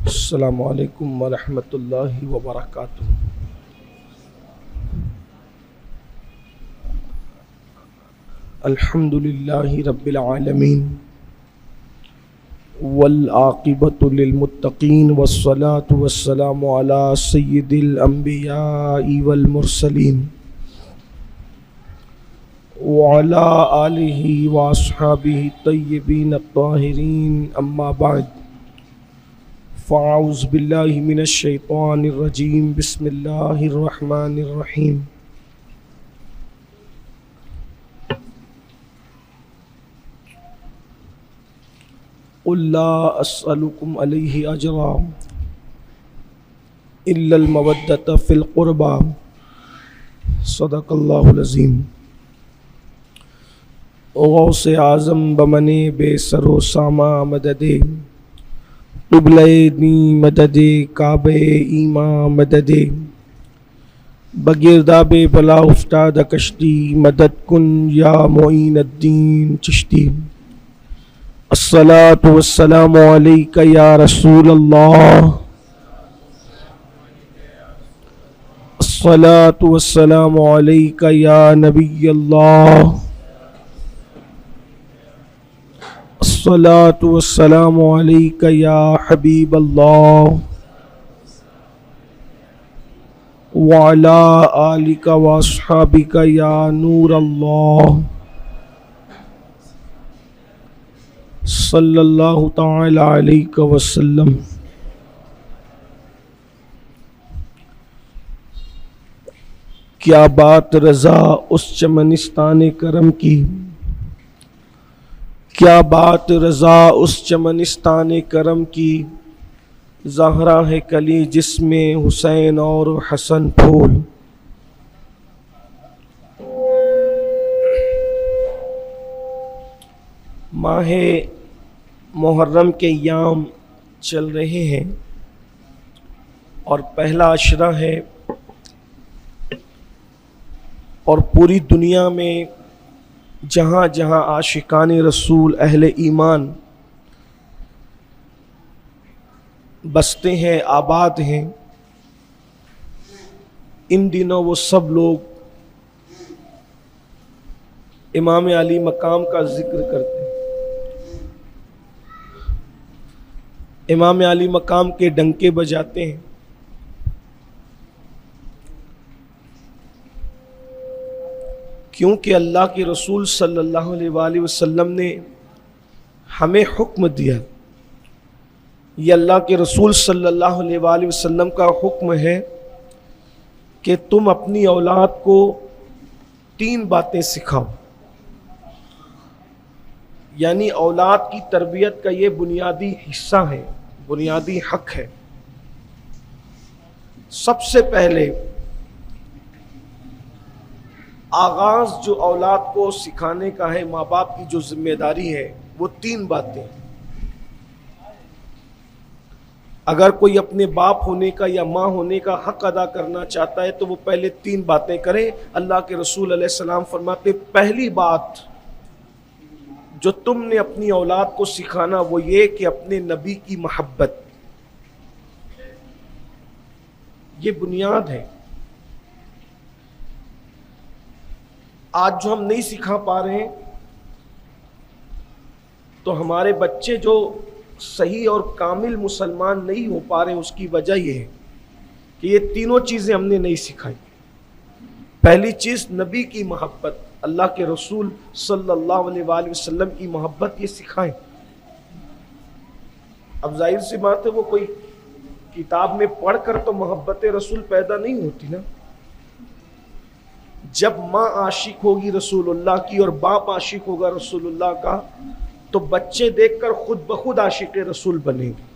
السلام علیکم ورحمۃ اللہ وبرکاتہ۔ الحمد للہ رب العالمین والعاقبۃ للمتقین والصلاة والسلام علی سید الانبیاء والمرسلین وعلی آلہ واصحابہ الطیبین الطاہرین، اما بعد فاعوذ باللہ من الشیطان الرجیم، بسم اللہ الرحمن الرحیم۔ قل لا اسألکم علیہ اجرا الا المودۃ فی القربى، صدق اللہ العظیم۔ غوث اعظم بمنے بے سر و سامہ مددے، قبلہ دین مدد کعبہ ایمان مدد، بگرداب بلا افتاد کشتی، مدد کن یا معین الدین چشتی۔ الصلاة والسلام علیک یا رسول اللہ، الصلاة والسلام علیک یا نبی اللہ، الصلاة والسلام علیک یا حبیب اللہ، وعلی آلک واصحابک یا نور اللہ، صلی اللہ تعالی علیہ وسلم۔ کیا بات رضا اس چمنستان کرم کی، کیا بات رضا اس چمنستان کرم کی، زہرا ہے کلی جس میں حسین اور حسن پھول۔ ماہ محرم کے ایام چل رہے ہیں اور پہلا عشرہ ہے، اور پوری دنیا میں جہاں جہاں عاشقان رسول اہل ایمان بستے ہیں، آباد ہیں، ان دنوں وہ سب لوگ امام علی مقام کا ذکر کرتے ہیں، امام علی مقام کے ڈنکے بجاتے ہیں۔ کیونکہ اللہ کے رسول صلی اللہ علیہ وآلہ وسلم نے ہمیں حکم دیا، یہ اللہ کے رسول صلی اللہ علیہ وآلہ وسلم کا حکم ہے کہ تم اپنی اولاد کو 3 باتیں سکھاؤ، یعنی اولاد کی تربیت کا یہ بنیادی حصہ ہے، بنیادی حق ہے۔ سب سے پہلے آغاز جو اولاد کو سکھانے کا ہے، ماں باپ کی جو ذمہ داری ہے، وہ 3 باتیں۔ اگر کوئی اپنے باپ ہونے کا یا ماں ہونے کا حق ادا کرنا چاہتا ہے تو وہ پہلے 3 باتیں کرے۔ اللہ کے رسول علیہ السلام فرماتے پہلی بات جو تم نے اپنی اولاد کو سکھانا وہ یہ کہ اپنے نبی کی محبت، یہ بنیاد ہے۔ آج جو ہم نہیں سکھا پا رہے ہیں تو ہمارے بچے جو صحیح اور کامل مسلمان نہیں ہو پا رہے ہیں، اس کی وجہ یہ ہے کہ یہ تینوں چیزیں ہم نے نہیں سکھائی۔ پہلی چیز نبی کی محبت، اللہ کے رسول صلی اللہ علیہ وآلہ وسلم کی محبت، یہ سکھائیں۔ اب ظاہر سی بات ہے وہ کوئی کتاب میں پڑھ کر تو محبت رسول پیدا نہیں ہوتی نا۔ جب ماں عاشق ہوگی رسول اللہ کی اور باپ عاشق ہوگا رسول اللہ کا تو بچے دیکھ کر خود بخود عاشق رسول بنیں گے،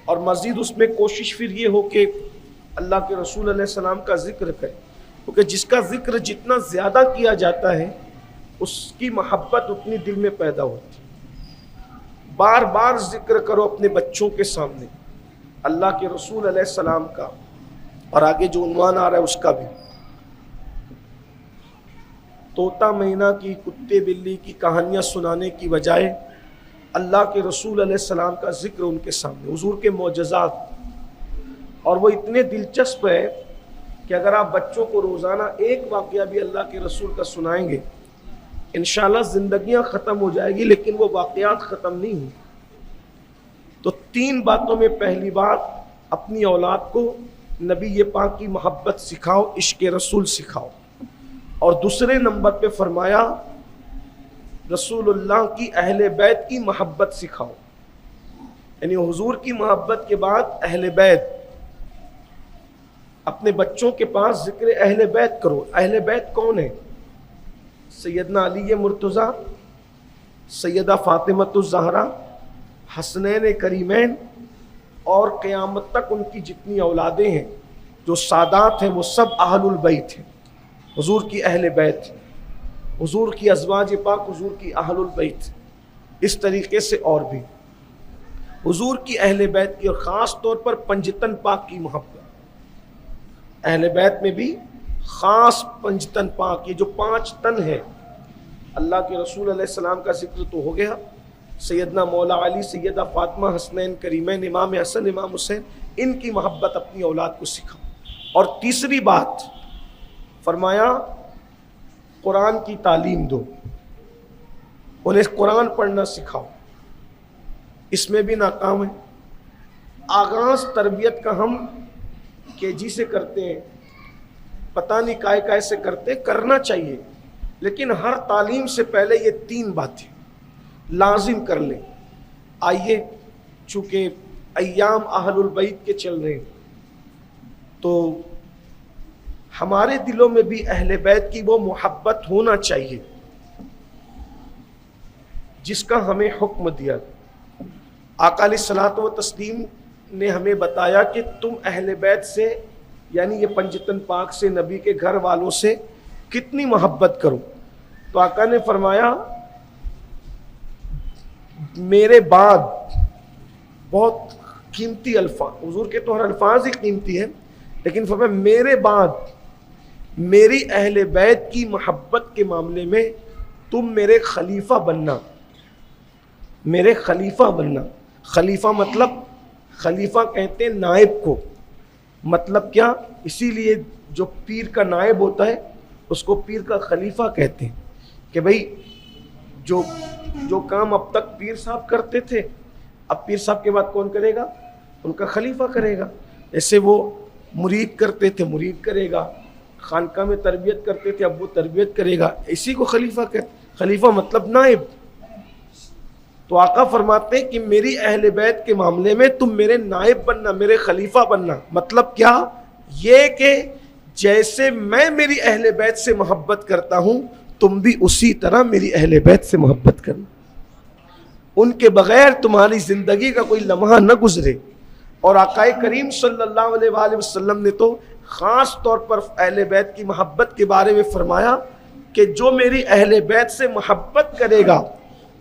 اور مزید اس میں کوشش پھر یہ ہو کہ اللہ کے رسول علیہ السلام کا ذکر کریں، کیونکہ جس کا ذکر جتنا زیادہ کیا جاتا ہے اس کی محبت اتنی دل میں پیدا ہوتی ہے۔ بار بار ذکر کرو اپنے بچوں کے سامنے اللہ کے رسول علیہ السلام کا، اور آگے جو عنوان آ رہا ہے اس کا بھی۔ طوطا مینا کی، کتے بلی کی کہانیاں سنانے کی بجائے اللہ کے رسول علیہ السلام کا ذکر ان کے سامنے، حضور کے معجزات، اور وہ اتنے دلچسپ ہے کہ اگر آپ بچوں کو روزانہ ایک واقعہ بھی اللہ کے رسول کا سنائیں گے انشاءاللہ زندگیاں ختم ہو جائے گی، لیکن وہ واقعات ختم نہیں ہوئی۔ تو 3 باتوں میں پہلی بات، اپنی اولاد کو نبی پاک کی محبت سکھاؤ، عشق رسول سکھاؤ، اور دوسرے نمبر پہ فرمایا رسول اللہ کی اہل بیت کی محبت سکھاؤ، یعنی حضور کی محبت کے بعد اہل بیت، اپنے بچوں کے پاس ذکر اہل بیت کرو۔ اہل بیت کون ہے؟ سیدنا علی مرتضیٰ، سیدہ فاطمۃ الزہرا، حسنین کریمین، اور قیامت تک ان کی جتنی اولادیں ہیں جو سادات ہیں وہ سب اہل البیت ہیں، حضور کی اہل بیت، حضور کی ازواج پاک حضور کی اہل البیت۔ اس طریقے سے اور بھی حضور کی اہل بیت کی، اور خاص طور پر پنجتن پاک کی محبت، اہل بیت میں بھی خاص پنجتن پاک، یہ جو 5 تن ہے، اللہ کے رسول علیہ السلام کا ذکر تو ہو گیا، سیدنا مولا علی، سیدہ فاطمہ، حسنین کریمین، امام حسن، امام حسین، ان کی محبت اپنی اولاد کو سکھاؤ۔ اور تیسری بات فرمایا قرآن کی تعلیم دو، انہیں قرآن پڑھنا سکھاؤ۔ اس میں بھی ناکام ہے۔ آغاز تربیت کا ہم KG سے کرتے ہیں، پتہ نہیں کائے سے کرتے، کرنا چاہیے، لیکن ہر تعلیم سے پہلے یہ 3 باتیں لازم کر لیں۔ آئیے، چونکہ ایام اہل البیت کے چل رہے ہیں تو ہمارے دلوں میں بھی اہل بیت کی وہ محبت ہونا چاہیے جس کا ہمیں حکم دیا۔ آقا علیہ الصلوۃ والتسلیم نے ہمیں بتایا کہ تم اہل بیت سے، یعنی یہ پنجتن پاک سے، نبی کے گھر والوں سے کتنی محبت کرو۔ تو آقا نے فرمایا میرے بعد، بہت قیمتی الفاظ، حضور کے تو ہر الفاظ ہی قیمتی ہیں، لیکن فرمایا میرے بعد میری اہل بیت کی محبت کے معاملے میں تم میرے خلیفہ بننا، میرے خلیفہ بننا۔ خلیفہ مطلب، خلیفہ کہتے ہیں نائب کو، مطلب کیا؟ اسی لیے جو پیر کا نائب ہوتا ہے اس کو پیر کا خلیفہ کہتے ہیں، کہ بھئی جو کام اب تک پیر صاحب کرتے تھے، اب پیر صاحب کے بعد کون کرے گا؟ ان کا خلیفہ کرے گا۔ ایسے وہ مرید کرتے تھے، مرید کرے گا، خانقاہ میں تربیت کرتے تھے، اب وہ تربیت کرے گا، اسی کو خلیفہ کہتے۔ خلیفہ مطلب نائب۔ تو آقا فرماتے ہیں کہ میری اہل بیت کے معاملے میں تم میرے نائب بننا، میرے خلیفہ بننا۔ مطلب کیا؟ یہ کہ جیسے میں میری اہل بیت سے محبت کرتا ہوں تم بھی اسی طرح میری اہل بیت سے محبت کرنا، ان کے بغیر تمہاری زندگی کا کوئی لمحہ نہ گزرے۔ اور آقا کریم صلی اللہ علیہ وآلہ وسلم نے تو خاص طور پر اہل بیت کی محبت کے بارے میں فرمایا کہ جو میری اہل بیت سے محبت کرے گا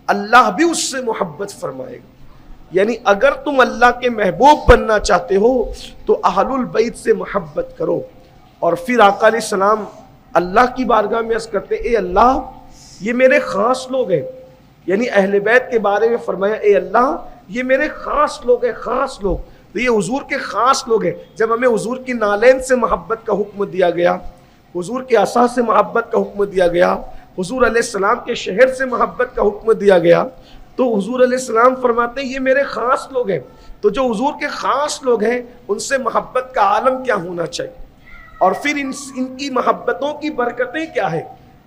اللہ بھی اس سے محبت فرمائے گا۔ یعنی اگر تم اللہ کے محبوب بننا چاہتے ہو تو اہل البیت سے محبت کرو۔ اور پھر آقا علیہ السلام اللہ کی بارگاہ میں عرض کرتے، اے اللہ یہ میرے خاص لوگ ہیں، یعنی اہل بیت کے بارے میں فرمایا اے اللہ یہ میرے خاص لوگ ہیں، خاص لوگ، تو یہ حضور کے خاص لوگ ہیں۔ جب ہمیں حضور کی نالین سے محبت کا حکم دیا گیا، حضور کے عصا سے محبت کا حکم دیا گیا، حضور علیہ السلام کے شہر سے محبت کا حکم دیا گیا، تو حضور علیہ السلام فرماتے ہیں یہ میرے خاص لوگ ہیں۔ تو جو حضور کے خاص لوگ ہیں ان سے محبت کا عالم کیا ہونا چاہیے، اور پھر ان کی محبتوں کی برکتیں کیا ہے۔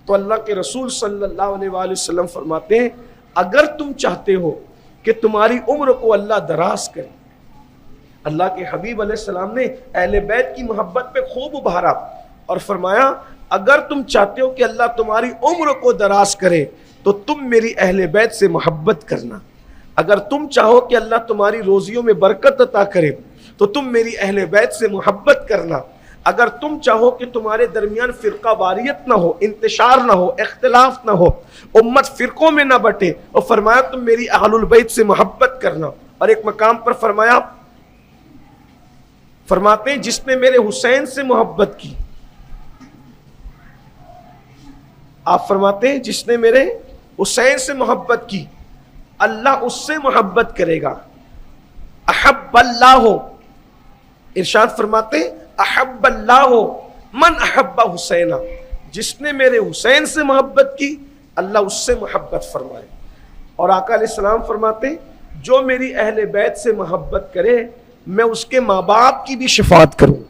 تو اللہ کے رسول صلی اللہ علیہ وآلہ وسلم فرماتے ہیں اگر تم چاہتے ہو کہ تمہاری عمر کو اللہ دراز کرے، اللہ کے حبیب علیہ السلام نے اہل بیت کی محبت پہ خوب ابھارا اور فرمایا اگر تم چاہتے ہو کہ اللہ تمہاری عمر کو دراز کرے تو تم میری اہل بیت سے محبت کرنا۔ اگر تم چاہو کہ اللہ تمہاری روزیوں میں برکت عطا کرے تو تم میری اہل بیت سے محبت کرنا۔ اگر تم چاہو کہ تمہارے درمیان فرقہ واریت نہ ہو، انتشار نہ ہو، اختلاف نہ ہو، امت فرقوں میں نہ بٹے، اور فرمایا تم میری اہل البیت سے محبت کرنا۔ اور ایک مقام پر فرماتے ہیں جس نے میرے حسین سے محبت کی، آپ فرماتے ہیں جس نے میرے حسین سے محبت کی اللہ اس سے محبت کرے گا. احب اللہ، ارشاد فرماتے احب اللہ من احب حسینا، جس نے میرے حسین سے محبت کی اللہ اس سے محبت فرمائے. اور آقا علیہ السلام فرماتے جو میری اہل بیت سے محبت کرے میں اس کے ماں باپ کی بھی شفاعت کروں.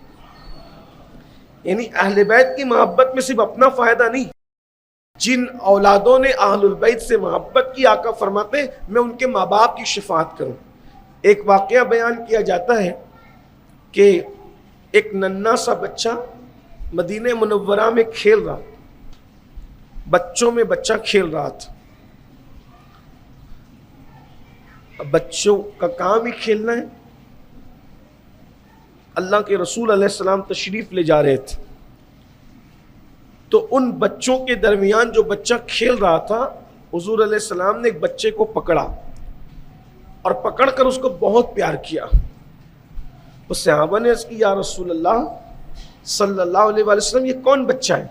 یعنی اہل بیت کی محبت میں صرف اپنا فائدہ نہیں، جن اولادوں نے اہل البیت سے محبت کی آقا فرماتے میں ان کے ماں باپ کی شفاعت کروں. ایک واقعہ بیان کیا جاتا ہے کہ ایک ننھا سا بچہ مدینہ منورہ میں کھیل رہا، بچوں میں بچہ کھیل رہا تھا. بچوں کا کام ہی کھیلنا ہے. اللہ کے رسول علیہ السلام تشریف لے جا رہے تھے تو ان بچوں کے درمیان جو بچہ کھیل رہا تھا حضور علیہ السلام نے ایک بچے کو پکڑا اور پکڑ کر اس کو بہت پیار کیا. اس صحابہ نے عرض کی یا رسول اللہ صلی اللہ علیہ وسلم یہ کون بچہ ہے،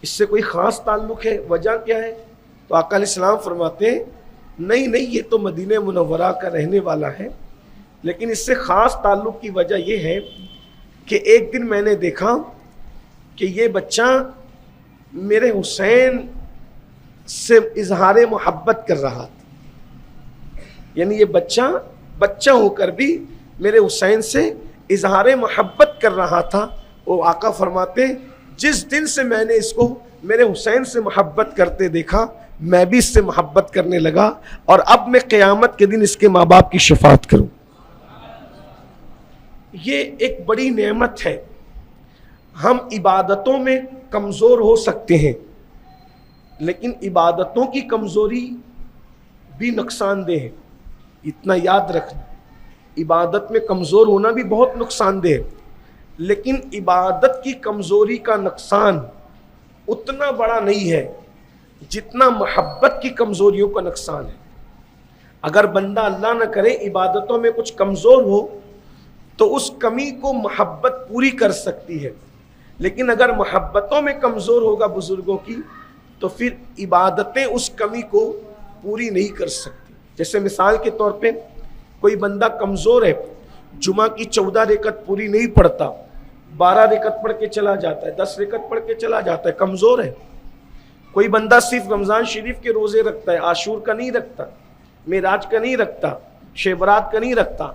اس سے کوئی خاص تعلق ہے، وجہ کیا ہے؟ تو آقا علیہ السلام فرماتے ہیں نہیں یہ تو مدینہ منورہ کا رہنے والا ہے، لیکن اس سے خاص تعلق کی وجہ یہ ہے کہ ایک دن میں نے دیکھا کہ یہ بچہ میرے حسین سے اظہار محبت کر رہا تھا. یعنی یہ بچہ ہو کر بھی میرے حسین سے اظہار محبت کر رہا تھا. وہ آقا فرماتے جس دن سے میں نے اس کو میرے حسین سے محبت کرتے دیکھا میں بھی اس سے محبت کرنے لگا اور اب میں قیامت کے دن اس کے ماں باپ کی شفاعت کروں. یہ ایک بڑی نعمت ہے. ہم عبادتوں میں کمزور ہو سکتے ہیں لیکن عبادتوں کی کمزوری بھی نقصان دہ ہے. اتنا یاد رکھنا، عبادت میں کمزور ہونا بھی بہت نقصان دہ ہے، لیکن عبادت کی کمزوری کا نقصان اتنا بڑا نہیں ہے جتنا محبت کی کمزوریوں کا نقصان ہے. اگر بندہ اللہ نہ کرے عبادتوں میں کچھ کمزور ہو تو اس کمی کو محبت پوری کر سکتی ہے، لیکن اگر محبتوں میں کمزور ہوگا بزرگوں کی تو پھر عبادتیں اس کمی کو پوری نہیں کر سکتی. جیسے مثال کے طور پہ کوئی بندہ کمزور ہے، جمعہ کی 14 رکعت پوری نہیں پڑھتا، 12 رکعت پڑھ کے چلا جاتا ہے، 10 رکعت پڑھ کے چلا جاتا ہے، کمزور ہے. کوئی بندہ صرف رمضان شریف کے روزے رکھتا ہے، عاشور کا نہیں رکھتا، معراج کا نہیں رکھتا، شب برات کا نہیں رکھتا،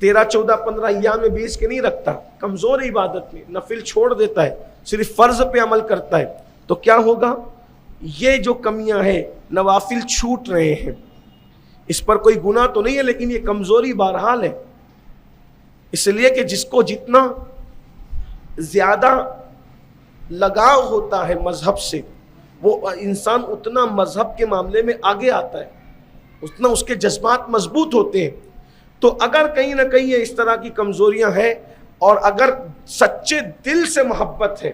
13, 14, 15 ایام میں 20 کے نہیں رکھتا، کمزور ہے عبادت میں، نفل چھوڑ دیتا ہے، صرف فرض پہ عمل کرتا ہے، تو کیا ہوگا؟ یہ جو کمیاں ہیں نوافل چھوٹ رہے ہیں. اس پر کوئی گناہ تو نہیں ہے لیکن یہ کمزوری بہرحال ہے. اس لیے کہ جس کو جتنا زیادہ لگاؤ ہوتا ہے مذہب سے وہ انسان اتنا مذہب کے معاملے میں آگے آتا ہے، اتنا اس کے جذبات مضبوط ہوتے ہیں. تو اگر کہیں نہ کہیں یہ اس طرح کی کمزوریاں ہیں اور اگر سچے دل سے محبت ہے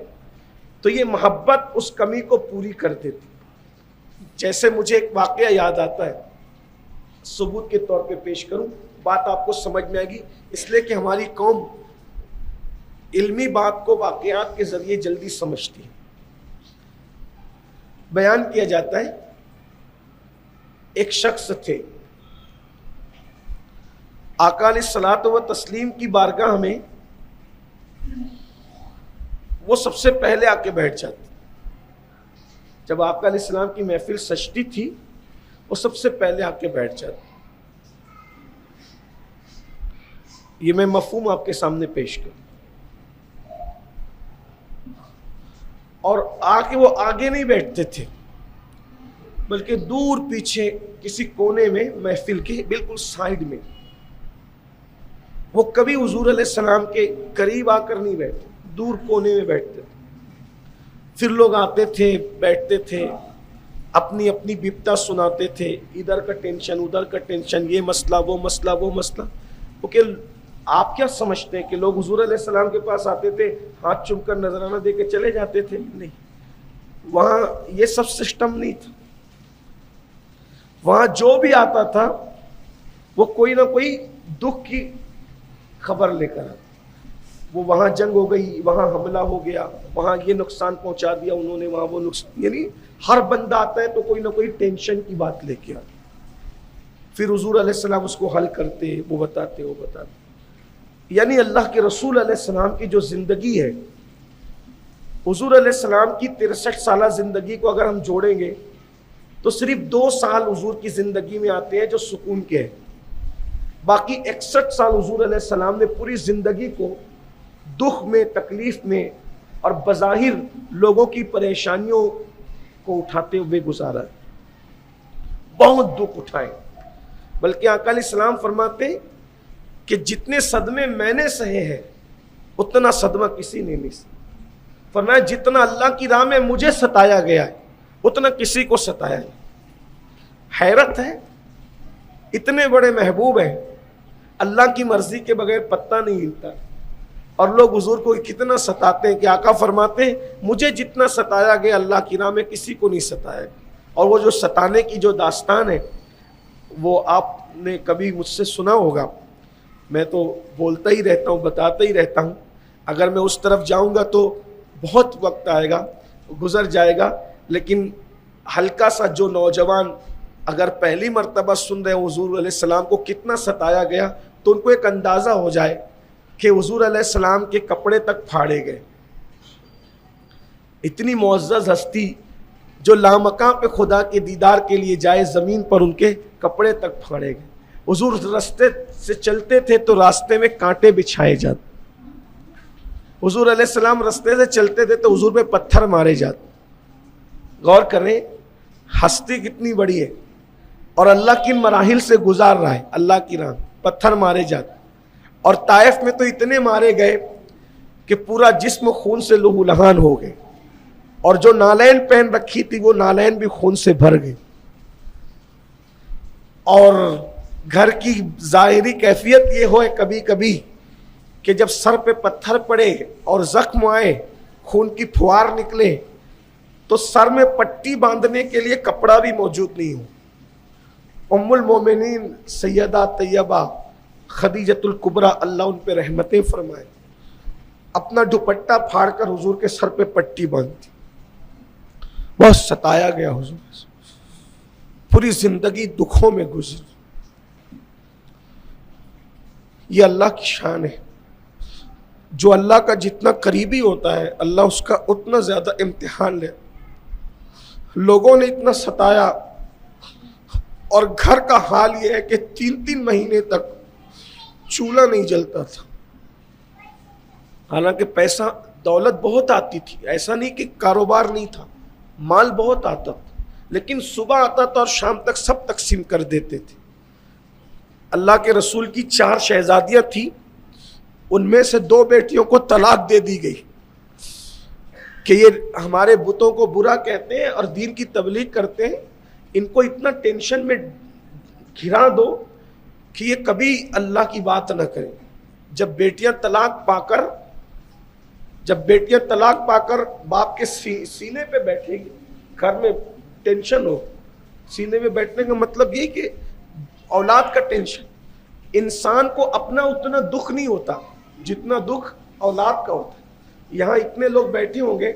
تو یہ محبت اس کمی کو پوری کر دیتی. جیسے مجھے ایک واقعہ یاد آتا ہے، ثبوت کے طور پہ پیش کروں، بات آپ کو سمجھ میں آئے گی، اس لیے کہ ہماری قوم علمی بات کو واقعات کے ذریعے جلدی سمجھتی ہے. بیان کیا جاتا ہے ایک شخص تھے، آقا علیہ الصلوۃ و تسلیم کی بارگاہ میں وہ سب سے پہلے آ کے بیٹھ جاتے. جب آقا علیہ السلام کی محفل سجتی تھی وہ سب سے پہلے آ کے بیٹھ جاتے. یہ میں مفہوم آپ کے سامنے پیش کروں. اور آ کے وہ آگے نہیں بیٹھتے تھے بلکہ دور پیچھے کسی کونے میں محفل کے بالکل سائیڈ میں. وہ کبھی حضور علیہ السلام کے قریب آ کر نہیں بیٹھتے، دور کونے میں بیٹھتے تھے. پھر لوگ آتے تھے بیٹھتے تھے، اپنی اپنی بپتا سناتے تھے، ادھر کا ٹینشن ادھر کا ٹینشن، یہ مسئلہ وہ مسئلہ وہ مسئلہ. کیونکہ آپ کیا سمجھتے ہیں کہ لوگ حضور علیہ السلام کے پاس آتے تھے ہاتھ چوم کر نذرانہ دے کے چلے جاتے تھے؟ نہیں، وہاں یہ سب سسٹم نہیں تھا. وہاں جو بھی آتا تھا وہ کوئی نہ کوئی دکھ کی خبر لے کر آتا. وہ وہاں جنگ ہو گئی، وہاں حملہ ہو گیا، وہاں یہ نقصان پہنچا دیا انہوں نے، وہاں وہ نقصان، یعنی ہر بندہ آتا ہے تو کوئی نہ کوئی ٹینشن کی بات لے کے آتا. پھر حضور علیہ السلام اس کو حل کرتے، وہ بتاتے۔ یعنی اللہ کے رسول علیہ السلام کی جو زندگی ہے، حضور علیہ السلام کی 63 سالہ زندگی کو اگر ہم جوڑیں گے تو صرف 2 سال حضور کی زندگی میں آتے ہیں جو سکون کے ہیں، باقی 61 سال حضور علیہ السلام نے پوری زندگی کو دکھ میں، تکلیف میں اور بظاہر لوگوں کی پریشانیوں کو اٹھاتے ہوئے گزارا، بہت دکھ اٹھائے۔ بلکہ آقا علیہ السلام فرماتے کہ جتنے صدمے میں نے سہے ہیں اتنا صدمہ کسی نے نہیں سہا۔ فرمایا جتنا اللہ کی راہ میں مجھے ستایا گیا ہے اتنا کسی کو ستایا نہیں۔ حیرت ہے، اتنے بڑے محبوب ہیں، اللہ کی مرضی کے بغیر پتہ نہیں ہلتا، اور لوگ حضور کو کتنا ستاتے ہیں کہ آقا فرماتے ہیں مجھے جتنا ستایا گیا اللہ کی راہ میں کسی کو نہیں ستایا۔ اور وہ جو ستانے کی جو داستان ہے وہ آپ نے کبھی مجھ سے سنا ہوگا، میں تو بولتا ہی رہتا ہوں، بتاتا ہی رہتا ہوں، اگر میں اس طرف جاؤں گا تو بہت وقت آئے گا، گزر جائے گا، لیکن ہلکا سا جو نوجوان اگر پہلی مرتبہ سن رہے ہیں حضور علیہ السلام کو کتنا ستایا گیا تو ان کو ایک اندازہ ہو جائے کہ حضور علیہ السلام کے کپڑے تک پھاڑے گئے۔ اتنی معزز ہستی جو لامکاں پہ خدا کے دیدار کے لیے جائے، زمین پر ان کے کپڑے تک پھاڑے گئے۔ حضور راستے سے چلتے تھے تو راستے میں کانٹے بچھائے جاتے، حضور علیہ السلام راستے سے چلتے تھے تو حضور پہ پتھر مارے جاتے۔ غور کریں ہستی کتنی بڑی ہے، اور اللہ کن مراحل سے گزار رہا ہے، اللہ کی راہ پتھر مارے جاتے۔ اور طائف میں تو اتنے مارے گئے کہ پورا جسم خون سے لہو لہان ہو گئے، اور جو نالین پہن رکھی تھی وہ نالین بھی خون سے بھر گئے۔ اور گھر کی ظاہری کیفیت یہ ہوئے کبھی کبھی کہ جب سر پہ پتھر پڑے اور زخم آئے، خون کی پھوار نکلے، تو سر میں پٹی باندھنے کے لیے کپڑا بھی موجود نہیں ہو۔ ام المومنین سیدہ طیبہ خدیجۃ الکبریٰ اللہ ان پہ رحمتیں فرمائے، اپنا دوپٹہ پھاڑ کر حضور کے سر پہ پٹی باندھی۔ بہت ستایا گیا حضور، پوری زندگی دکھوں میں گزری۔ یہ اللہ کی شان ہے، جو اللہ کا جتنا قریبی ہوتا ہے اللہ اس کا اتنا زیادہ امتحان لے۔ لوگوں نے اتنا ستایا، اور گھر کا حال یہ ہے کہ 3 مہینے تک چولہا نہیں جلتا تھا۔ حالانکہ پیسہ دولت بہت آتی تھی، ایسا نہیں کہ کاروبار نہیں تھا، مال بہت آتا تھا، لیکن صبح آتا تھا اور شام تک سب تقسیم کر دیتے تھے۔ اللہ کے رسول کی 4 شہزادیاں تھیں، ان میں سے 2 بیٹیوں کو طلاق دے دی گئی کہ یہ ہمارے بتوں کو برا کہتے ہیں اور دین کی تبلیغ کرتے ہیں، ان کو اتنا ٹینشن میں گھرا دو کہ یہ کبھی اللہ کی بات نہ کریں۔ جب بیٹیاں طلاق پا کر باپ کے سینے پہ بیٹھے گی، گھر میں ٹینشن ہو، سینے میں بیٹھنے کا مطلب یہ کہ اولاد کا ٹینشن۔ انسان کو اپنا اتنا دکھ نہیں ہوتا جتنا دکھ اولاد کا ہوتا ہے۔ یہاں اتنے لوگ بیٹھے ہوں گے،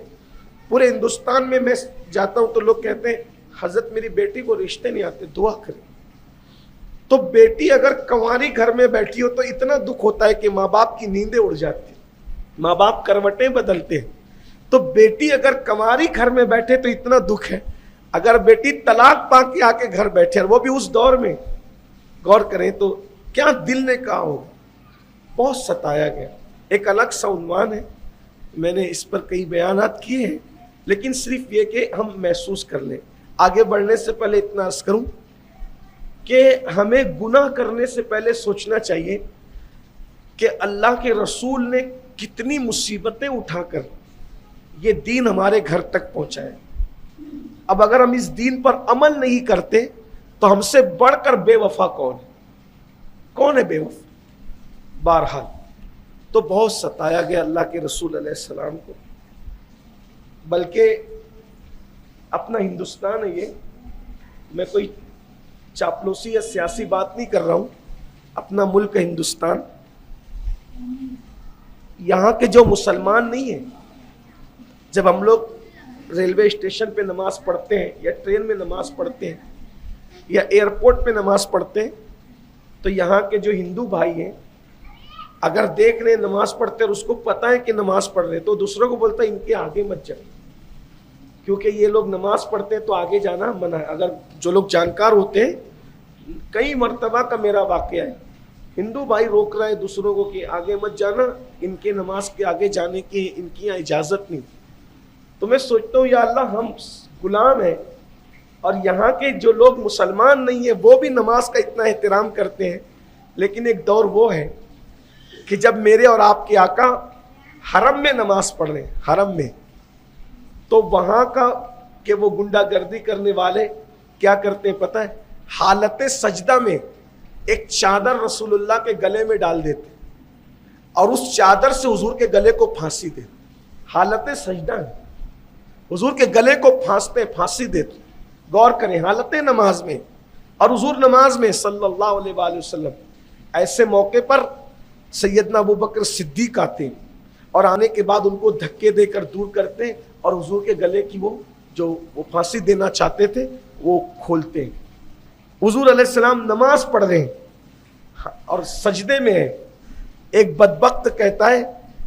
پورے ہندوستان میں جاتا ہوں تو لوگ کہتے ہیں حضرت میری بیٹی کو رشتے نہیں آتے، دعا کریں۔ تو بیٹی اگر کنواری گھر میں بیٹھی ہو تو اتنا دکھ ہوتا ہے کہ ماں باپ کی نیندیں اڑ جاتی ہیں، ماں باپ کروٹیں بدلتے ہیں۔ تو بیٹی اگر کنواری گھر میں بیٹھے تو اتنا دکھ ہے، اگر بیٹی طلاق پا کے آ کے گھر بیٹھے، وہ بھی اس دور میں، غور کریں تو کیا دل نے کہا ہوگا۔ بہت ستایا گیا، ایک الگ سا عنوان ہے، میں نے اس پر کئی بیانات کیے ہیں، لیکن صرف یہ کہ ہم محسوس کر لیں۔ آگے بڑھنے سے پہلے اتنا عرض کروں کہ ہمیں گناہ کرنے سے پہلے سوچنا چاہیے کہ اللہ کے رسول نے کتنی مصیبتیں اٹھا کر یہ دین ہمارے گھر تک پہنچایا۔ اب اگر ہم اس دین پر عمل نہیں کرتے تو ہم سے بڑھ کر بے وفا کون ہے بے وفا؟ بہرحال تو بہت ستایا گیا اللہ کے رسول علیہ السلام کو، بلکہ اپنا ہندوستان ہے یہ، میں کوئی چاپلوسی یا سیاسی بات نہیں کر رہا ہوں، اپنا ملک ہے ہندوستان، یہاں کے جو مسلمان نہیں ہیں، جب ہم لوگ ریلوے اسٹیشن پہ نماز پڑھتے ہیں یا ٹرین میں نماز پڑھتے ہیں یا ایئرپورٹ پہ نماز پڑھتے ہیں تو یہاں کے جو ہندو بھائی ہیں اگر دیکھ رہے نماز پڑھتے اور اس کو پتا ہے کہ نماز پڑھ رہے تو دوسروں کو بولتا ہے ان کے آگے مت جائے، کیونکہ یہ لوگ نماز پڑھتے ہیں تو آگے جانا منع ہے۔ اگر جو لوگ جانکار ہوتے ہیں، کئی مرتبہ کا میرا واقعہ ہے، ہندو بھائی روک رہا ہے دوسروں کو کہ آگے مت جانا، ان کے نماز کے آگے جانے کی ان کی یہاں اجازت نہیں۔ تو میں سوچتا ہوں یا اللہ ہم غلام ہیں اور یہاں کے جو لوگ مسلمان نہیں ہیں وہ بھی نماز کا اتنا احترام کرتے ہیں، لیکن ایک دور وہ ہے کہ جب میرے اور آپ کے آقا حرم میں نماز پڑھ رہے ہیں، حرم میں، تو وہاں کا کہ وہ گنڈا گردی کرنے والے کیا کرتے ہیں پتہ ہے؟ حالت سجدہ میں ایک چادر رسول اللہ کے گلے میں ڈال دیتے اور اس چادر سے حضور کے گلے کو پھانسی دیتے، حالت سجدہ میں حضور کے گلے کو پھانسی دیتے۔ غور کریں، حالت نماز میں، اور حضور نماز میں صلی اللہ علیہ وآلہ وسلم۔ ایسے موقع پر سیدنا ابوبکر صدیق آتے ہیں اور آنے کے بعد ان کو دھکے دے کر دور کرتے ہیں اور حضور کے گلے کی وہ پھانسی دینا چاہتے تھے وہ کھولتے ہیں۔ حضور علیہ السلام نماز پڑھ رہے ہیں اور سجدے میں ہے، ایک بدبخت کہتا ہے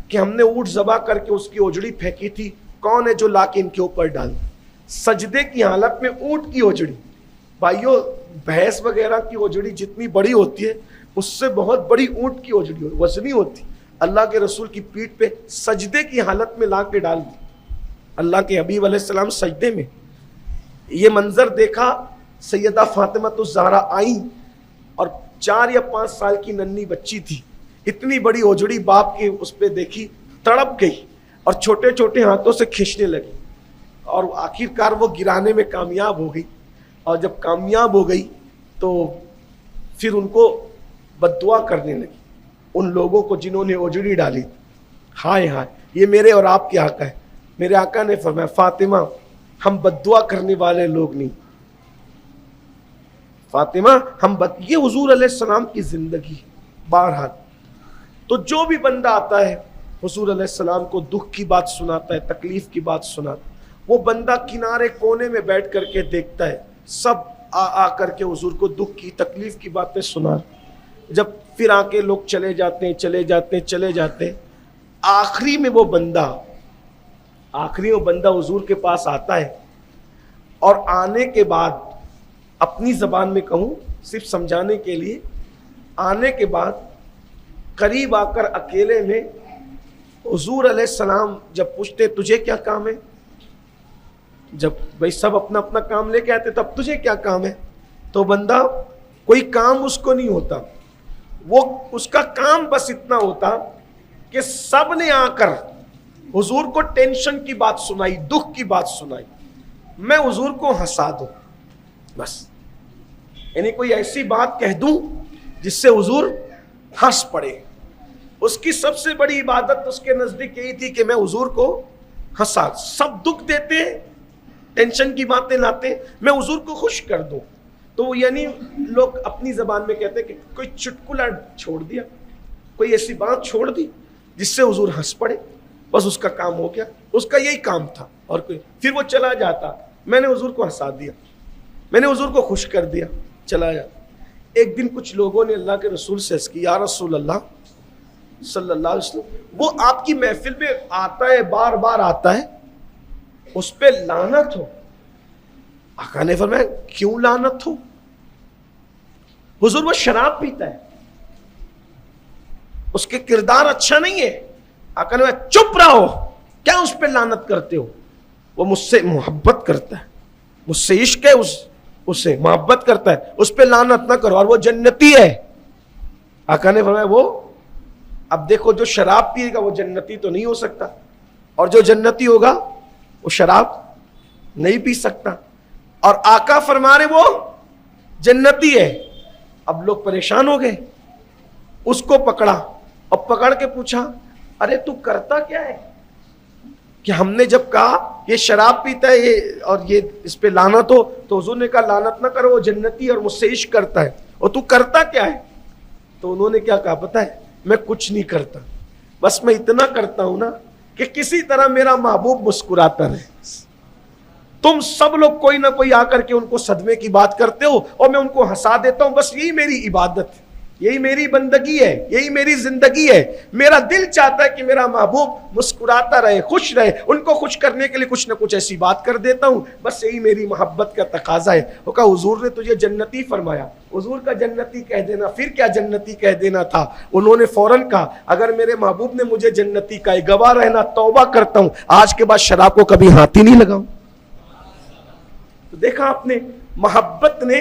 کہ ہم نے اونٹ ذبح کر کے اس کی اوجڑی پھینکی تھی، کون ہے جو لا کے ان کے اوپر ڈال؟ سجدے کی حالت میں اونٹ کی اوجڑی، بھائیو بھینس وغیرہ کی اوجڑی جتنی بڑی ہوتی ہے اس سے بہت بڑی اونٹ کی اوجڑی وزنی ہوتی، اللہ کے رسول کی پیٹھ پہ سجدے کی حالت میں لا کے ڈال دی۔ اللہ کے حبیب علیہ السلام سجدے میں، یہ منظر دیکھا، سیدہ فاطمہ الزہرا آئیں اور 4 یا 5 سال کی ننھی بچی تھی، اتنی بڑی اوجڑی باپ کی اس پہ دیکھی، تڑپ گئی اور چھوٹے چھوٹے ہاتھوں سے کھینچنے لگی اور آخر کار وہ گرانے میں کامیاب ہو گئی۔ اور جب کامیاب ہو گئی تو پھر ان کو بد دعا کرنے لگی، ان لوگوں کو جنہوں نے اوجڑی ڈالی، ہائے ہائے یہ میرے اور آپ کے آقا ہے۔ میرے آقا نے فرمایا فاطمہ ہم بد دعا کرنے والے لوگ نہیں، فاطمہ یہ حضور علیہ السلام کی زندگی بہرحال۔ تو جو بھی بندہ آتا ہے حضور علیہ السلام کو دکھ کی بات سناتا ہے، تکلیف کی بات سناتا ہے، وہ بندہ کنارے کونے میں بیٹھ کر کے دیکھتا ہے، سب آ کر کے حضور کو دکھ کی تکلیف کی باتیں سنا، جب پھر آ کے لوگ چلے جاتے ہیں، آخری میں وہ بندہ حضور کے پاس آتا ہے اور آنے کے بعد اپنی زبان میں کہوں صرف سمجھانے کے لیے، آنے کے بعد قریب آ کر اکیلے میں حضور علیہ السلام جب پوچھتے تجھے کیا کام ہے، جب بھائی سب اپنا اپنا کام لے کے آتے تب تجھے کیا کام ہے، تو بندہ کوئی کام اس کو نہیں ہوتا، وہ اس کا کام بس اتنا ہوتا کہ سب نے آ کر حضور کو ٹینشن کی بات سنائی، دکھ کی بات سنائی، میں حضور کو ہنسا دوں بس، یعنی کوئی ایسی بات کہہ دوں جس سے حضور ہنس پڑے۔ اس کی سب سے بڑی عبادت اس کے نزدیک یہی تھی کہ میں حضور کو ہنسا، سب دکھ دیتے ٹینشن کی باتیں لاتے، میں حضور کو خوش کر دوں۔ تو یعنی لوگ اپنی زبان میں کہتے کہ کوئی چٹکلا چھوڑ دیا، کوئی ایسی بات چھوڑ دی جس سے حضور ہنس پڑے، بس اس کا کام ہو گیا، اس کا یہی کام تھا اور کوئی، پھر وہ چلا جاتا، میں نے حضور کو ہنسا دیا، میں نے حضور کو خوش کر دیا، چلا جاتا۔ ایک دن کچھ لوگوں نے اللہ کے رسول سے عرض کی، یا رسول اللہ صلی اللہ علیہ وسلم، وہ آپ کی محفل میں آتا ہے، بار بار آتا ہے، اس پہ لعنت ہو۔ آقا نے فرمایا کیوں لعنت ہو؟ حضور وہ شراب پیتا ہے، اس کے کردار اچھا نہیں ہے۔ آقا نے فرمایا چپ رہو، کیا اس پہ لعنت کرتے ہو؟ وہ مجھ سے محبت کرتا ہے، مجھ سے عشق ہے، اس سے محبت کرتا ہے، اس پہ لعنت نہ کرو، اور وہ جنتی ہے۔ آقا نے فرمایا وہ اب دیکھو جو شراب پیے گا وہ جنتی تو نہیں ہو سکتا، اور جو جنتی ہوگا وہ شراب نہیں پی سکتا، اور آقا فرما رہے وہ جنتی ہے۔ اب لوگ پریشان ہو گئے، اس کو پکڑا اور پکڑ کے پوچھا ارے تو کرتا کیا ہے؟ کہ ہم نے جب کہا یہ شراب پیتا ہے یہ اور یہ اس پہ لعنت ہو، تو حضور نے کہا لعنت نہ کرو، وہ جنتی اور مجھ سے عشق کرتا ہے، اور تو کرتا کیا ہے؟ تو انہوں نے کیا کہا پتا ہے؟ میں کچھ نہیں کرتا، بس میں اتنا کرتا ہوں نا کہ کسی طرح میرا محبوب مسکراتا رہے، تم سب لوگ کوئی نہ کوئی آ کر کے ان کو صدمے کی بات کرتے ہو اور میں ان کو ہنسا دیتا ہوں، بس یہی میری عبادت ہے، یہی میری بندگی ہے، یہی میری زندگی ہے۔ میرا دل چاہتا ہے کہ میرا محبوب مسکراتا رہے، خوش رہے، ان کو خوش کرنے کے لیے کچھ نہ کچھ ایسی بات کر دیتا ہوں، بس یہی میری محبت کا تقاضا ہے۔ وہ کہا حضور نے تجھے جنتی فرمایا، حضور کا جنتی کہہ دینا، پھر کیا جنتی کہہ دینا تھا۔ انہوں نے فوراً کہا اگر میرے محبوب نے مجھے جنتی کہا، گواہ رہنا توبہ کرتا ہوں، آج کے بعد شراب کو کبھی ہاتھ ہی نہیں لگاؤں۔ تو دیکھا آپ نے محبت نے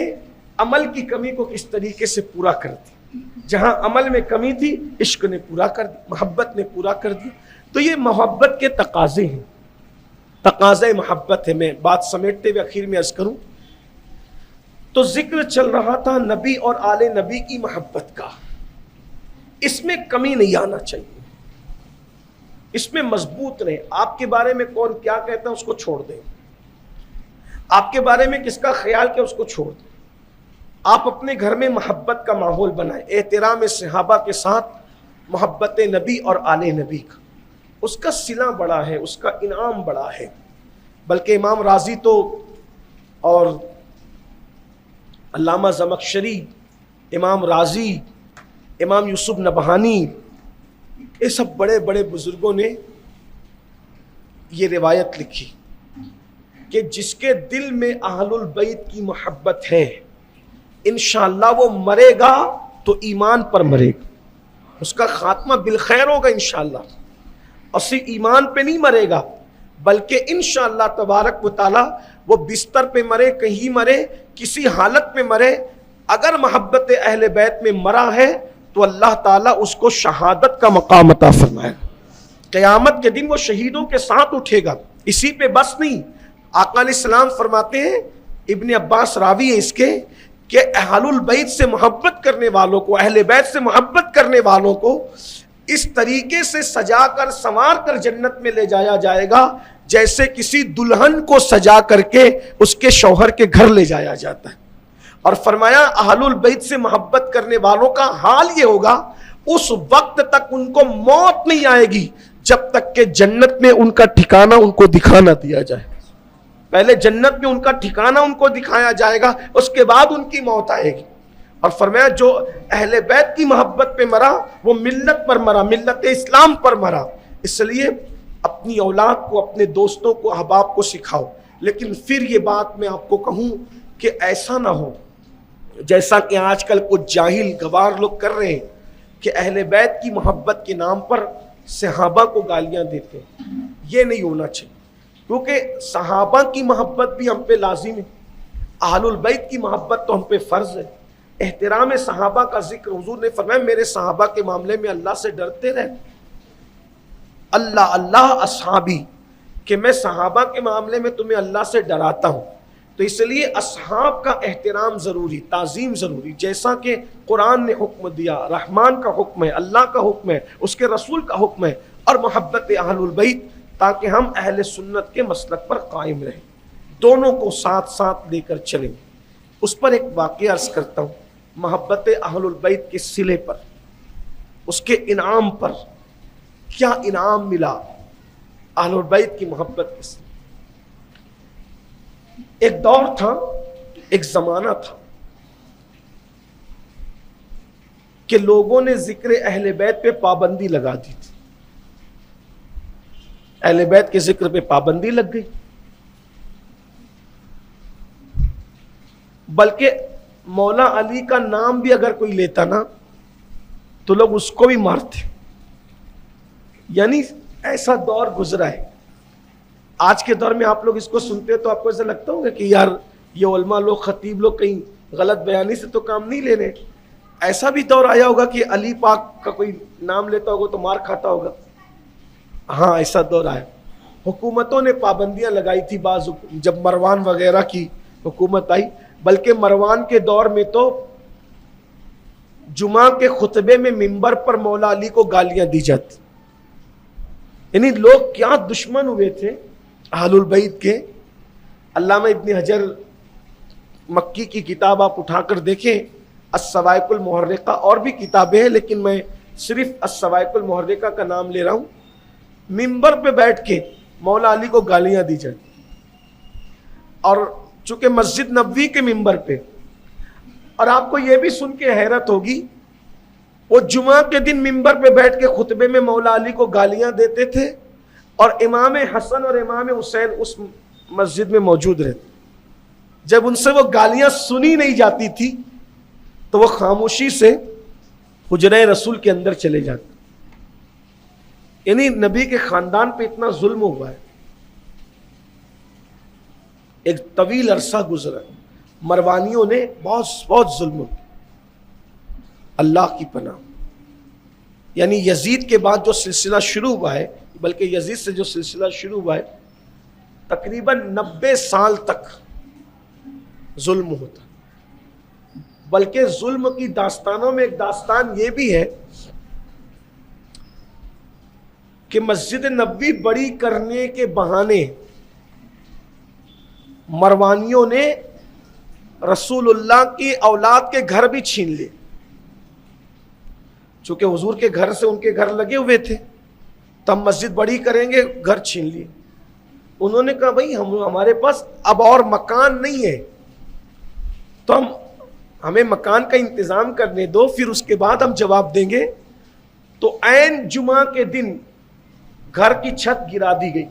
عمل کی کمی کو کس طریقے سے پورا کر دی، جہاں عمل میں کمی تھی عشق نے پورا کر دی، محبت نے پورا کر دی۔ تو یہ محبت کے تقاضے ہیں، تقاضے محبت ہے۔ میں بات سمیٹتے ہوئے اخیر میں عرض کروں تو ذکر چل رہا تھا نبی اور آل نبی کی محبت کا، اس میں کمی نہیں آنا چاہیے، اس میں مضبوط رہے۔ آپ کے بارے میں کون کیا کہتا ہے اس کو چھوڑ دیں، آپ کے بارے میں کس کا خیال کیا اس کو چھوڑ دیں۔ آپ اپنے گھر میں محبت کا ماحول بنائیں، احترام صحابہ کے ساتھ محبت نبی اور آل نبی کا، اس کا صلہ بڑا ہے، اس کا انعام بڑا ہے۔ بلکہ امام رازی تو اور علامہ زمخشری، امام رازی، امام یوسف نبہانی، یہ سب بڑے بڑے بزرگوں نے یہ روایت لکھی کہ جس کے دل میں اہل البیت کی محبت ہے انشاءاللہ وہ مرے گا تو ایمان پر مرے گا، اس کا خاتمہ بالخیر ہوگا انشاءاللہ، اور صرف ایمان پہ نہیں مرے گا بلکہ انشاءاللہ تبارک و تعالی وہ بستر پہ مرے، کہیں مرے، کسی حالت میں مرے، اگر محبت اہل بیت میں مرا ہے تو اللہ تعالیٰ اس کو شہادت کا مقام عطا فرمائے گا، قیامت کے دن وہ شہیدوں کے ساتھ اٹھے گا۔ اسی پہ بس نہیں، آقا علیہ السلام فرماتے ہیں، ابن عباس راوی ہے اس کے، کہ اہل البیت سے محبت کرنے والوں کو، اہل بیت سے محبت کرنے والوں کو اس طریقے سے سجا کر سنوار کر جنت میں لے جایا جائے گا جیسے کسی دلہن کو سجا کر کے اس کے شوہر کے گھر لے جایا جاتا ہے۔ اور فرمایا اہل البیت سے محبت کرنے والوں کا حال یہ ہوگا اس وقت تک ان کو موت نہیں آئے گی جب تک کہ جنت میں ان کا ٹھکانہ ان کو دکھا نہ دیا جائے۔ پہلے جنت میں ان کا ٹھکانہ ان کو دکھایا جائے گا، اس کے بعد ان کی موت آئے گی۔ اور فرمایا جو اہل بیت کی محبت پہ مرا وہ ملت پر مرا، ملت اسلام پر مرا۔ اس لیے اپنی اولاد کو، اپنے دوستوں کو، احباب کو سکھاؤ۔ لیکن پھر یہ بات میں آپ کو کہوں کہ ایسا نہ ہو جیسا کہ آج کل کچھ جاہل گوار لوگ کر رہے ہیں کہ اہل بیت کی محبت کے نام پر صحابہ کو گالیاں دیتے ہیں۔ یہ نہیں ہونا چاہیے، کیونکہ صحابہ کی محبت بھی ہم پہ لازم ہے، اہل البیت کی محبت تو ہم پہ فرض ہے۔ احترام صحابہ کا ذکر، حضور نے فرمایا میرے صحابہ کے معاملے میں اللہ سے ڈرتے رہے، اللہ اللہ اصحابی، کہ میں صحابہ کے معاملے میں تمہیں اللہ سے ڈراتا ہوں۔ تو اس لیے اصحاب کا احترام ضروری، تعظیم ضروری، جیسا کہ قرآن نے حکم دیا، رحمان کا حکم ہے، اللہ کا حکم ہے، اس کے رسول کا حکم ہے، اور محبت اہل البیت، تاکہ ہم اہل سنت کے مسلک پر قائم رہیں، دونوں کو ساتھ ساتھ لے کر چلیں۔ اس پر ایک واقعہ عرض کرتا ہوں، محبت اہل البیت کے صلے پر، اس کے انعام پر، کیا انعام ملا اہل البیت کی محبت کے صلے۔ ایک دور تھا، ایک زمانہ تھا کہ لوگوں نے ذکر اہل بیت پہ پابندی لگا دی تھی، اہل بیت کے ذکر پہ پابندی لگ گئی، بلکہ مولا علی کا نام بھی اگر کوئی لیتا نا تو لوگ اس کو بھی مارتے۔ یعنی ایسا دور گزرا ہے۔ آج کے دور میں آپ لوگ اس کو سنتے تو آپ کو ایسا لگتا ہوگا کہ یار یہ علماء لوگ، خطیب لوگ کہیں غلط بیانی سے تو کام نہیں لے رہے۔ ایسا بھی دور آیا ہوگا کہ علی پاک کا کوئی نام لیتا ہوگا تو مار کھاتا ہوگا۔ ہاں ایسا دور آیا، حکومتوں نے پابندیاں لگائی تھی بعض، جب مروان وغیرہ کی حکومت آئی، بلکہ مروان کے دور میں تو جمعہ کے خطبے میں منبر پر مولا علی کو گالیاں دی جاتی۔ یعنی لوگ کیا دشمن ہوئے تھے اہل البیت کے۔ علامہ ابن حجر مکی کی کتاب آپ اٹھا کر دیکھیں، الصواعق المحرقہ، اور بھی کتابیں ہیں لیکن میں صرف الصواعق المحرقہ کا نام لے رہا ہوں۔ منبر پہ بیٹھ کے مولا علی کو گالیاں دی جاتی۔ اور چونکہ مسجد نبوی کے ممبر پہ، اور آپ کو یہ بھی سن کے حیرت ہوگی، وہ جمعہ کے دن ممبر پہ بیٹھ کے خطبے میں مولا علی کو گالیاں دیتے تھے، اور امام حسن اور امام حسین اس مسجد میں موجود رہتے. جب ان سے وہ گالیاں سنی نہیں جاتی تھی تو وہ خاموشی سے حجرہ رسول کے اندر چلے جاتے. یعنی نبی کے خاندان پہ اتنا ظلم ہوا ہے، ایک طویل عرصہ گزرا، مروانیوں نے بہت ظلم کیا. اللہ کی پناہ. یعنی یزید کے بعد جو سلسلہ شروع ہوا ہے، بلکہ یزید سے جو سلسلہ شروع ہوا ہے، تقریباً 90 سال تک ظلم ہوتا. بلکہ ظلم کی داستانوں میں ایک داستان یہ بھی ہے کہ مسجد نبوی بڑی کرنے کے بہانے مروانیوں نے رسول اللہ کی اولاد کے گھر بھی چھین لیے. چونکہ حضور کے گھر سے ان کے گھر لگے ہوئے تھے، تو ہم مسجد بڑی کریں گے، گھر چھین لیے. انہوں نے کہا بھائی ہمارے پاس اب اور مکان نہیں ہے، تو ہمیں مکان کا انتظام کرنے دو، پھر اس کے بعد ہم جواب دیں گے. تو عین جمعہ کے دن گھر کی چھت گرا دی گئی.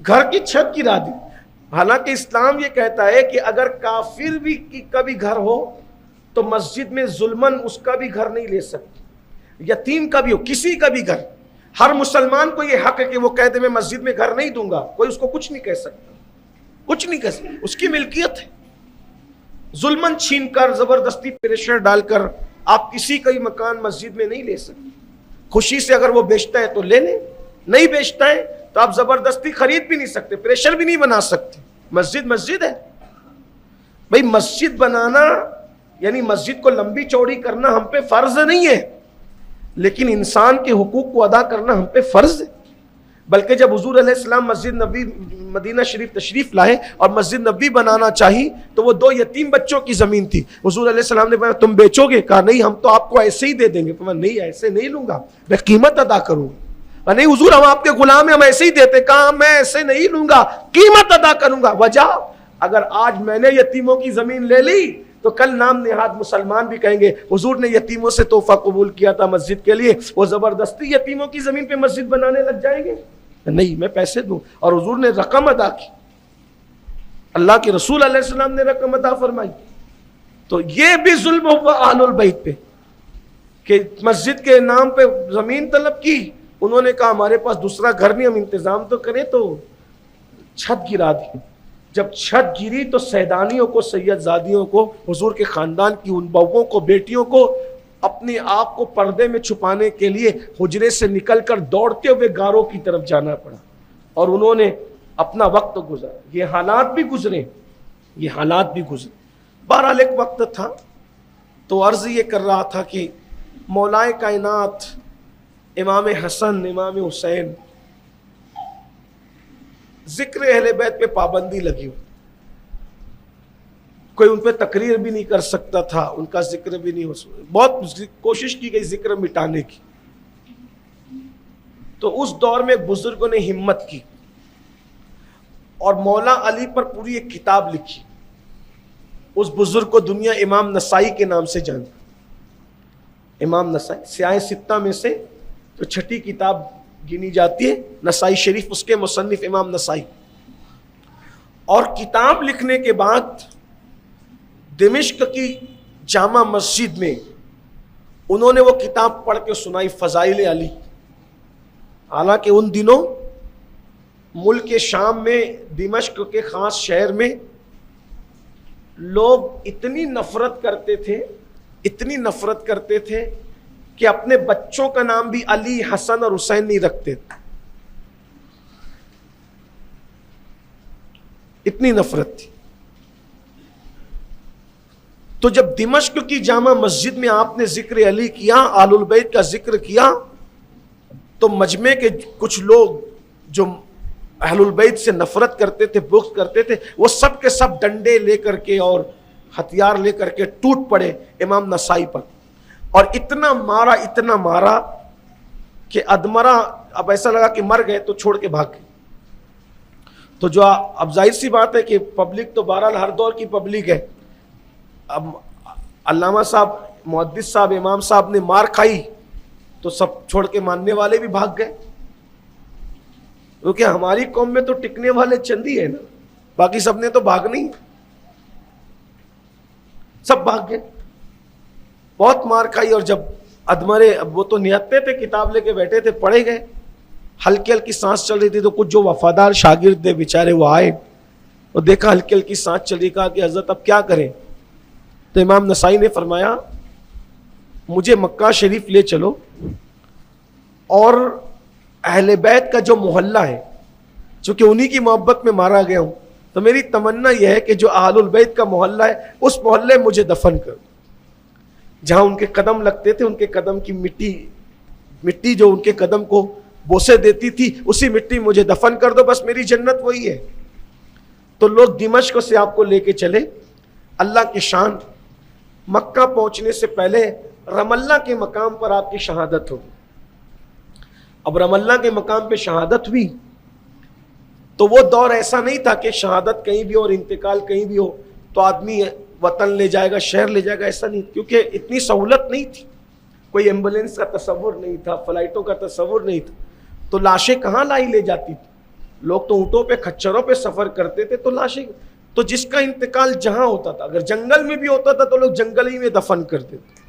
گھر کی چھت گرا دی. حالانکہ اسلام یہ کہتا ہے کہ اگر کافر بھی کا بھی گھر ہو تو مسجد میں ظلمن اس کا بھی گھر نہیں لے سکتے، یتیم کا بھی ہو، کسی کا بھی گھر. ہر مسلمان کو یہ حق ہے کہ وہ کہہ دے میں مسجد میں گھر نہیں دوں گا، کوئی اس کو کچھ نہیں کہہ سکتا، کچھ نہیں کہہ سکتا، اس کی ملکیت ہے. ظلمن چھین کر، زبردستی پریشر ڈال کر آپ کسی کا ہی مکان مسجد میں نہیں لے سکتے. خوشی سے اگر وہ بیچتا ہے تو لے لیں، نہیں بیچتا ہے تو آپ زبردستی خرید بھی نہیں سکتے، پریشر بھی نہیں بنا سکتے. مسجد ہے بھائی. مسجد بنانا یعنی مسجد کو لمبی چوڑی کرنا ہم پہ فرض نہیں ہے، لیکن انسان کے حقوق کو ادا کرنا ہم پہ فرض ہے. بلکہ جب حضور علیہ السلام مسجد نبوی مدینہ شریف تشریف لائے اور مسجد نبوی بنانا چاہی تو وہ 2 یتیم بچوں کی زمین تھی. حضور علیہ السلام نے کہا تم بیچو گے؟ کہا نہیں، ہم تو آپ کو ایسے ہی دے دیں گے. میں نہیں، ایسے نہیں لوں گا، میں قیمت ادا کروں گا. نہیں حضور ہم آپ کے غلام ہیں، ہم ایسے ہی دیتے. کہا میں ایسے نہیں لوں گا، قیمت ادا کروں گا. وجہ اگر آج میں نے یتیموں کی زمین لے لی تو کل نام نہاد مسلمان بھی کہیں گے حضور نے یتیموں سے تحفہ قبول کیا تھا مسجد کے لیے، وہ زبردستی یتیموں کی زمین پہ مسجد بنانے لگ جائیں گے. نہیں، میں پیسے دوں. اور حضور نے رقم ادا کی، اللہ کے رسول علیہ السلام نے رقم ادا فرمائی. تو یہ بھی ظلم ہوا اہل البیت پہ کہ مسجد کے نام پہ زمین طلب کی. انہوں نے کہا ہمارے پاس دوسرا گھر نہیں، ہم انتظام تو کریں. تو چھت گرا دی. جب چھت گری تو سیدانیوں کو، سید زادیوں کو، حضور کے خاندان کی ان بہوؤں کو، بیٹیوں کو اپنے آپ کو پردے میں چھپانے کے لیے حجرے سے نکل کر دوڑتے ہوئے غاروں کی طرف جانا پڑا، اور انہوں نے اپنا وقت گزارا. یہ حالات بھی گزرے. بہرحال ایک وقت تھا تو عرض یہ کر رہا تھا کہ مولائے کائنات امام حسن، امام حسین، ذکر اہل بیت پہ پابندی لگی ہوئی. کوئی ان پہ تقریر بھی نہیں کر سکتا تھا، ان کا ذکر بھی نہیں ہو سکتا. بہت کوشش کی گئی ذکر مٹانے کی. تو اس دور میں بزرگوں نے ہمت کی اور مولا علی پر پوری ایک کتاب لکھی. اس بزرگ کو دنیا امام نسائی کے نام سے جانتی. امام نسائی سیاہ ستہ میں سے جو 6ٹھی کتاب گنی جاتی ہے، نسائی شریف، اس کے مصنف امام نسائی. اور کتاب لکھنے کے بعد دمشق کی جامع مسجد میں انہوں نے وہ کتاب پڑھ کے سنائی، فضائل علی. حالانکہ ان دنوں ملک شام میں، دمشق کے خاص شہر میں لوگ اتنی نفرت کرتے تھے کہ اپنے بچوں کا نام بھی علی، حسن اور حسین نہیں رکھتے. اتنی نفرت تھی. تو جب دمشق کی جامع مسجد میں آپ نے ذکر علی کیا، آل البیت کا ذکر کیا، تو مجمع کے کچھ لوگ جو اہل البیت سے نفرت کرتے تھے، بغض کرتے تھے، وہ سب کے سب ڈنڈے لے کر کے اور ہتھیار لے کر کے ٹوٹ پڑے امام نسائی پر. اور اتنا مارا کہ ادمرا، اب ایسا لگا کہ مر گئے تو چھوڑ کے بھاگ گئے. تو جو اب ظاہر سی بات ہے کہ پبلک تو بہرحال ہر دور کی پبلک ہے. اب علامہ صاحب، محدث صاحب، امام صاحب نے مار کھائی تو سب چھوڑ کے ماننے والے بھی بھاگ گئے، کیونکہ ہماری قوم میں تو ٹکنے والے چند ہی ہیں نا، باقی سب نے تو بھاگنا ہی، سب بھاگ گئے. بہت مار کھائی، اور جب ادمرے، اب وہ تو نہتے تھے، کتاب لے کے بیٹھے تھے، پڑھے گئے، ہلکی ہلکی سانس چل رہی تھی، تو کچھ جو وفادار شاگرد تھے بیچارے وہ آئے اور دیکھا ہلکی ہلکی سانس چل رہی، کہا کہ حضرت اب کیا کریں؟ تو امام نسائی نے فرمایا مجھے مکہ شریف لے چلو، اور اہل بیت کا جو محلہ ہے، چونکہ انہی کی محبت میں مارا گیا ہوں، تو میری تمنا یہ ہے کہ جو اہل البیت کا محلہ ہے اس محلے میں مجھے دفن کر، جہاں ان کے قدم لگتے تھے، ان کے قدم کی مٹی جو ان کے قدم کو بوسے دیتی تھی، اسی مٹی مجھے دفن کر دو، بس میری جنت وہی ہے. تو لوگ دمشق سے آپ کو لے کے چلے. اللہ کی شان، مکہ پہنچنے سے پہلے رم اللہ کے مقام پر آپ کی شہادت ہوگی. اب رم اللہ کے مقام پہ شہادت ہوئی تو وہ دور ایسا نہیں تھا کہ شہادت کہیں بھی اور انتقال کہیں بھی ہو تو آدمی وطن لے جائے گا، شہر لے جائے گا، ایسا نہیں، کیونکہ اتنی سہولت نہیں تھی، کوئی ایمبولینس کا تصور نہیں تھا، فلائٹوں کا تصور نہیں تھا، تو لاشیں کہاں لائی لے جاتی تھی؟ لوگ تو اونٹوں پہ، کھچروں پہ سفر کرتے تھے، تو لاشیں، تو جس کا انتقال جہاں ہوتا تھا، اگر جنگل میں بھی ہوتا تھا تو لوگ جنگل ہی میں دفن کر دیتے،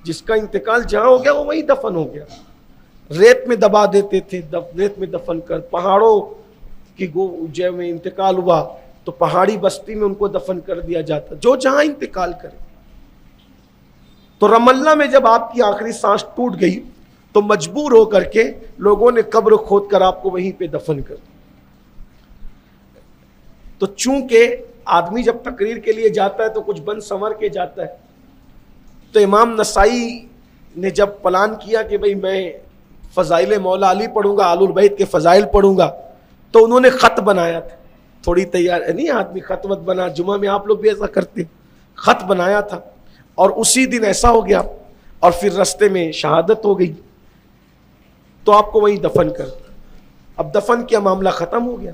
جس کا انتقال جہاں ہو گیا وہ وہی دفن ہو گیا. ریت میں دبا دیتے تھے، ریت میں دفن کر، پہاڑوں کی جو میں انتقال ہوا تو پہاڑی بستی میں ان کو دفن کر دیا جاتا، جو جہاں انتقال کرے. تو رم اللہ میں جب آپ کی آخری سانس ٹوٹ گئی تو مجبور ہو کر کے لوگوں نے قبر کھود کر آپ کو وہیں پہ دفن کر دیا. تو چونکہ آدمی جب تقریر کے لیے جاتا ہے تو کچھ بن سنور کے جاتا ہے، تو امام نسائی نے جب پلان کیا کہ بھئی میں فضائل مولا علی پڑھوں گا، آل البیت کے فضائل پڑھوں گا، تو انہوں نے خط بنایا تھا. تھوڑی تیار نہیں، آدمی خط وط بنا، جمعہ میں آپ لوگ بھی ایسا کرتے، خط بنایا تھا، اور اسی دن ایسا ہو گیا، اور پھر رستے میں شہادت ہو گئی تو آپ کو وہیں دفن کر. اب دفن کیا، معاملہ ختم ہو گیا.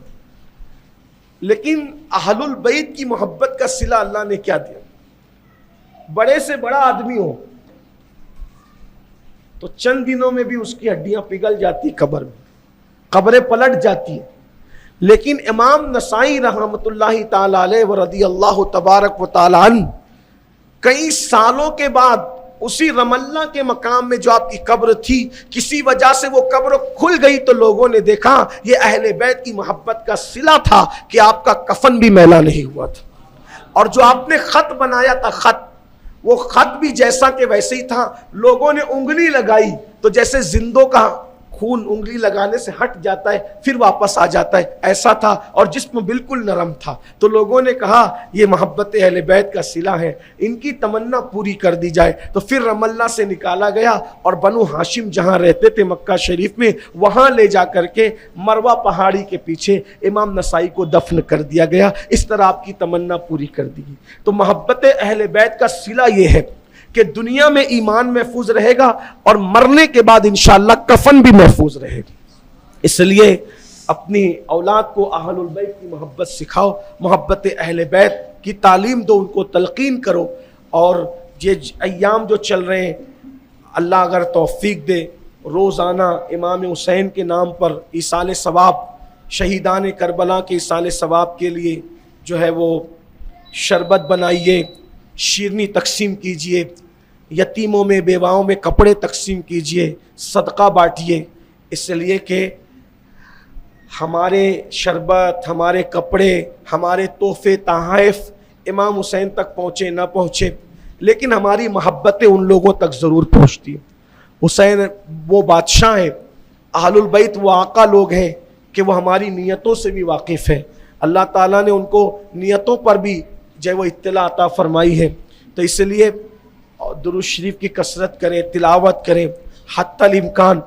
لیکن اہل البیت کی محبت کا صلہ اللہ نے کیا دیا؟ بڑے سے بڑا آدمی ہو تو چند دنوں میں بھی اس کی ہڈیاں پگھل جاتی قبر میں، قبریں پلٹ جاتی ہیں. لیکن امام نسائی رحمۃ اللہ تعالی علیہ ورضی اللہ تبارک و تعالی عنہ کئی سالوں کے بعد اسی رم اللہ کے مقام میں جو آپ کی قبر تھی، کسی وجہ سے وہ قبر کھل گئی تو لوگوں نے دیکھا یہ اہل بیت کی محبت کا صلہ تھا کہ آپ کا کفن بھی میلا نہیں ہوا تھا. اور جو آپ نے خط بنایا تھا، وہ خط بھی جیسا کہ ویسے ہی تھا. لوگوں نے انگلی لگائی تو جیسے زندوں کا خون انگلی لگانے سے ہٹ جاتا ہے پھر واپس آ جاتا ہے، ایسا تھا، اور جسم بالکل نرم تھا. تو لوگوں نے کہا یہ محبت اہل بیت کا صلہ ہے، ان کی تمنا پوری کر دی جائے. تو پھر رم اللہ سے نکالا گیا اور بنو ہاشم جہاں رہتے تھے مکہ شریف میں، وہاں لے جا کر کے مروہ پہاڑی کے پیچھے امام نسائی کو دفن کر دیا گیا. اس طرح آپ کی تمنا پوری کر دی گئی. تو محبت اہل بیت کا صلہ یہ ہے کہ دنیا میں ایمان محفوظ رہے گا اور مرنے کے بعد انشاءاللہ کفن بھی محفوظ رہے گا. اس لیے اپنی اولاد کو اہل البیت کی محبت سکھاؤ، محبت اہل بیت کی تعلیم دو، ان کو تلقین کرو. اور یہ ایام جو چل رہے ہیں، اللہ اگر توفیق دے، روزانہ امام حسین کے نام پر ایصال ثواب، شہیدان کربلا کے ایصال ثواب کے لیے جو ہے وہ شربت بنائیے، شیرنی تقسیم کیجئے، یتیموں میں بیواؤں میں کپڑے تقسیم کیجئے، صدقہ بانٹیے. اس لیے کہ ہمارے شربت، ہمارے کپڑے، ہمارے تحفے تحائف امام حسین تک پہنچے نہ پہنچے، لیکن ہماری محبتیں ان لوگوں تک ضرور پہنچتی ہیں. حسین وہ بادشاہ ہیں، اہل البیت وہ آقا لوگ ہیں کہ وہ ہماری نیتوں سے بھی واقف ہیں. اللہ تعالیٰ نے ان کو نیتوں پر بھی جو وہ اطلاع عطا فرمائی ہے. تو اس لیے درود شریف کی کثرت کریں، تلاوت کریں، حتی الامکان